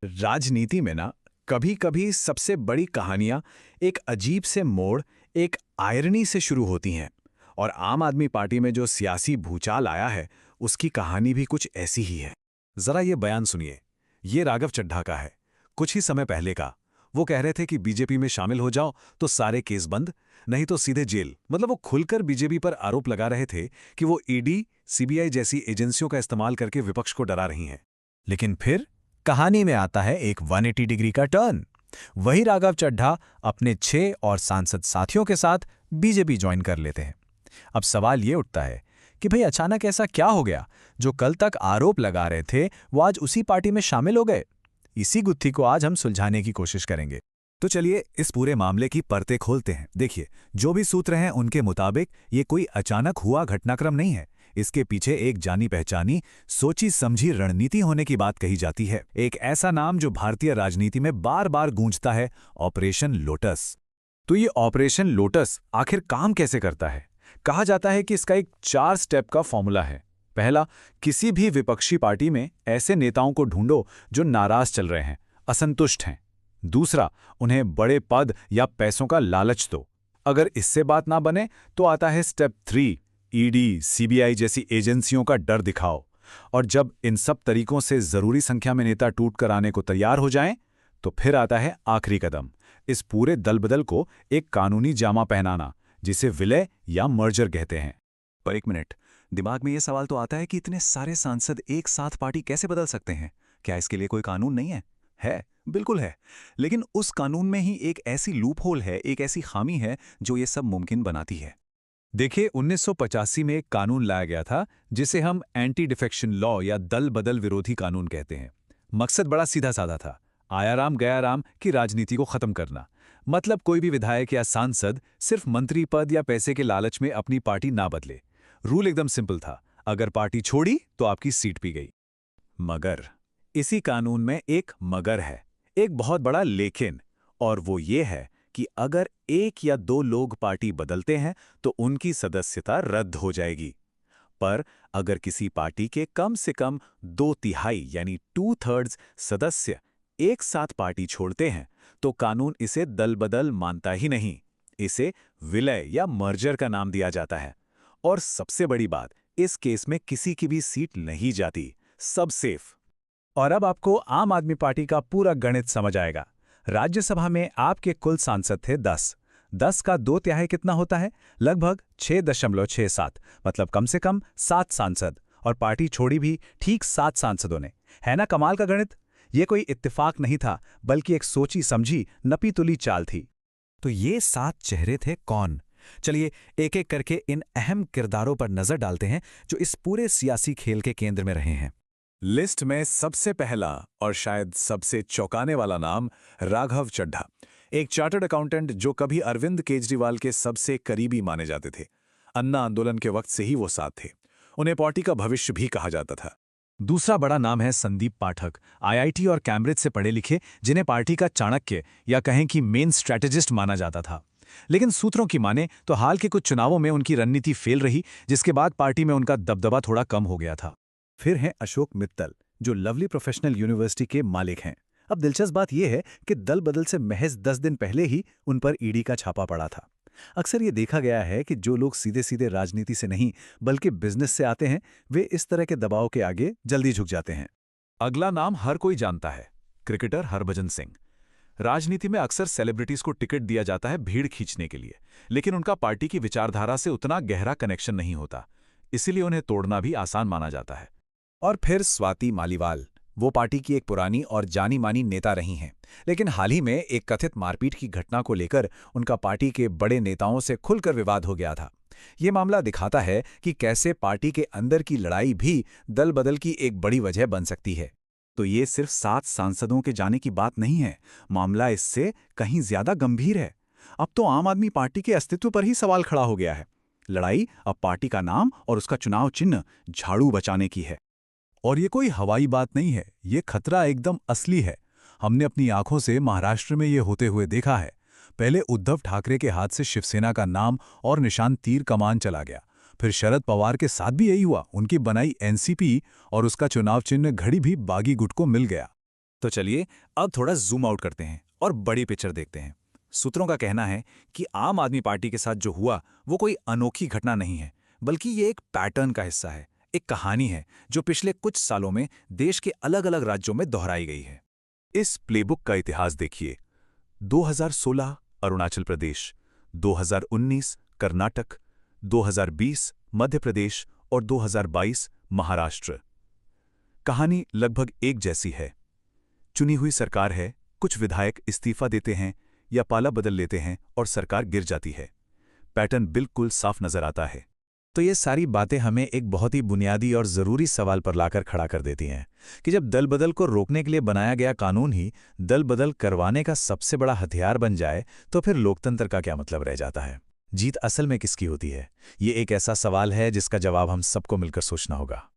राजनीति में ना कभी कभी सबसे बड़ी कहानियां एक अजीब से मोड़, एक आयरनी से शुरू होती हैं। और आम आदमी पार्टी में जो सियासी भूचाल आया है, उसकी कहानी भी कुछ ऐसी ही है। जरा ये बयान सुनिए। ये राघव चड्ढा का है, कुछ ही समय पहले का। वो कह रहे थे कि बीजेपी में शामिल हो जाओ तो सारे केस बंद, नहीं तो सीधे जेल। मतलब वो खुलकर बीजेपी पर आरोप लगा रहे थे कि वो ईडी, सीबीआई जैसी एजेंसियों का इस्तेमाल करके विपक्ष को डरा रही हैं। लेकिन फिर कहानी में आता है एक 180 डिग्री का टर्न। वही राघव चड्ढा अपने 6 और सांसद साथियों के साथ बीजेपी ज्वाइन कर लेते हैं। अब सवाल ये उठता है कि भाई अचानक ऐसा क्या हो गया, जो कल तक आरोप लगा रहे थे वो आज उसी पार्टी में शामिल हो गए। इसी गुत्थी को आज हम सुलझाने की कोशिश करेंगे। तो चलिए इस पूरे मामले की परतें खोलते हैं। देखिए, जो भी सूत्र हैं उनके मुताबिक ये कोई अचानक हुआ घटनाक्रम नहीं है। इसके पीछे एक जानी पहचानी, सोची समझी रणनीति होने की बात कही जाती है। एक ऐसा नाम जो भारतीय राजनीति में बार बार गूंजता है, ऑपरेशन लोटस। तो ये ऑपरेशन लोटस आखिर काम कैसे करता है? कहा जाता है कि इसका एक 4 स्टेप का फॉर्मूला है। पहला, किसी भी विपक्षी पार्टी में ऐसे नेताओं को ढूंढो जो नाराज चल रहे हैं, असंतुष्ट हैं। दूसरा, उन्हें बड़े पद या पैसों का लालच दो। अगर इससे बात ना बने तो आता है स्टेप 3, ईडी, सीबीआई जैसी एजेंसियों का डर दिखाओ। और जब इन सब तरीकों से जरूरी संख्या में नेता टूट कर आने को तैयार हो जाएं, तो फिर आता है आखिरी कदम, इस पूरे दलबदल को एक कानूनी जामा पहनाना, जिसे विलय या मर्जर कहते हैं। पर एक मिनट, दिमाग में ये सवाल तो आता है कि इतने सारे सांसद एक साथ पार्टी कैसे बदल सकते हैं? क्या इसके लिए कोई कानून नहीं है? है, बिल्कुल है। लेकिन उस कानून में ही एक ऐसी लूप होल है, एक ऐसी खामी है जो ये सब मुमकिन बनाती है। देखिए, 1985 में एक कानून लाया गया था जिसे हम एंटी डिफेक्शन लॉ या दल बदल विरोधी कानून कहते हैं। मकसद बड़ा सीधा साधा था, आया राम गया राम की राजनीति को खत्म करना। मतलब कोई भी विधायक या सांसद सिर्फ मंत्री पद या पैसे के लालच में अपनी पार्टी ना बदले। रूल एकदम सिंपल था, अगर पार्टी छोड़ी तो आपकी सीट पी गई। मगर इसी कानून में एक मगर है, एक बहुत बड़ा लेकिन। और वो ये है कि अगर 1 या 2 लोग पार्टी बदलते हैं तो उनकी सदस्यता रद्द हो जाएगी। पर अगर किसी पार्टी के कम से कम 2/3 यानी 2/3 सदस्य एक साथ पार्टी छोड़ते हैं तो कानून इसे दलबदल मानता ही नहीं, इसे विलय या मर्जर का नाम दिया जाता है। और सबसे बड़ी बात, इस केस में किसी की भी सीट नहीं जाती, सब सेफ। और अब आपको आम आदमी पार्टी का पूरा गणित समझ आएगा। राज्यसभा में आपके कुल सांसद थे 10। 10 का 2/3 कितना होता है? लगभग 6.67, मतलब कम से कम 7 सांसद। और पार्टी छोड़ी भी ठीक 7 सांसदों ने। है ना कमाल का गणित? ये कोई इत्तेफाक नहीं था, बल्कि एक सोची समझी नपी तुली चाल थी। तो ये 7 चेहरे थे कौन? चलिए एक एक करके इन अहम किरदारों पर नजर डालते हैं जो इस पूरे सियासी खेल के केंद्र में रहे हैं। लिस्ट में सबसे पहला और शायद सबसे चौंकाने वाला नाम राघव चड्ढा, एक चार्टर्ड अकाउंटेंट जो कभी अरविंद केजरीवाल के सबसे करीबी माने जाते थे। अन्ना आंदोलन के वक्त से ही वो साथ थे। उन्हें पार्टी का भविष्य भी कहा जाता था। दूसरा बड़ा नाम है संदीप पाठक, आईआईटी और कैम्ब्रिज से पढ़े लिखे, जिन्हें पार्टी का चाणक्य या कहें कि मेन स्ट्रैटेजिस्ट माना जाता था। लेकिन सूत्रों की माने तो हाल के कुछ चुनावों में उनकी रणनीति फेल रही, जिसके बाद पार्टी में उनका दबदबा थोड़ा कम हो गया था। फिर हैं अशोक मित्तल, जो लवली प्रोफेशनल यूनिवर्सिटी के मालिक हैं। अब दिलचस्प बात यह है कि दल बदल से महज 10 दिन पहले ही उन पर ईडी का छापा पड़ा था। अक्सर ये देखा गया है कि जो लोग सीधे सीधे राजनीति से नहीं बल्कि बिजनेस से आते हैं, वे इस तरह के दबाव के आगे जल्दी झुक जाते हैं। अगला नाम हर कोई जानता है, क्रिकेटर हरभजन सिंह। राजनीति में अक्सर सेलिब्रिटीज को टिकट दिया जाता है भीड़ खींचने के लिए, लेकिन उनका पार्टी की विचारधारा से उतना गहरा कनेक्शन नहीं होता, इसीलिए उन्हें तोड़ना भी आसान माना जाता है। और फिर स्वाति मालीवाल, वो पार्टी की एक पुरानी और जानी मानी नेता रही हैं, लेकिन हाल ही में एक कथित मारपीट की घटना को लेकर उनका पार्टी के बड़े नेताओं से खुलकर विवाद हो गया था। ये मामला दिखाता है कि कैसे पार्टी के अंदर की लड़ाई भी दल बदल की एक बड़ी वजह बन सकती है। तो ये सिर्फ 7 सांसदों के जाने की बात नहीं है, मामला इससे कहीं ज्यादा गंभीर है। अब तो आम आदमी पार्टी के अस्तित्व पर ही सवाल खड़ा हो गया है। लड़ाई अब पार्टी का नाम और उसका चुनाव चिन्ह झाड़ू बचाने की है। और ये कोई हवाई बात नहीं है, ये खतरा एकदम असली है। हमने अपनी आंखों से महाराष्ट्र में ये होते हुए देखा है। पहले उद्धव ठाकरे के हाथ से शिवसेना का नाम और निशान तीर कमान चला गया, फिर शरद पवार के साथ भी यही हुआ, उनकी बनाई एनसीपी और उसका चुनाव चिन्ह घड़ी भी बागी गुट को मिल गया। तो चलिए अब थोड़ा जूम आउट करते हैं और बड़ी पिक्चर देखते हैं। सूत्रों का कहना है कि आम आदमी पार्टी के साथ जो हुआ वो कोई अनोखी घटना नहीं है, बल्कि ये एक पैटर्न का हिस्सा है, एक कहानी है जो पिछले कुछ सालों में देश के अलग अलग राज्यों में दोहराई गई है। इस प्लेबुक का इतिहास देखिए। 2016 अरुणाचल प्रदेश, 2019 कर्नाटक, 2020 मध्य प्रदेश और 2022 महाराष्ट्र। कहानी लगभग एक जैसी है। चुनी हुई सरकार है, कुछ विधायक इस्तीफा देते हैं या पाला बदल लेते हैं और सरकार गिर जाती है। पैटर्न बिल्कुल साफ नजर आता है। तो ये सारी बातें हमें एक बहुत ही बुनियादी और ज़रूरी सवाल पर लाकर खड़ा कर देती हैं कि जब दल बदल को रोकने के लिए बनाया गया कानून ही दल बदल करवाने का सबसे बड़ा हथियार बन जाए, तो फिर लोकतंत्र का क्या मतलब रह जाता है? जीत असल में किसकी होती है? ये एक ऐसा सवाल है जिसका जवाब हम सबको मिलकर सोचना होगा।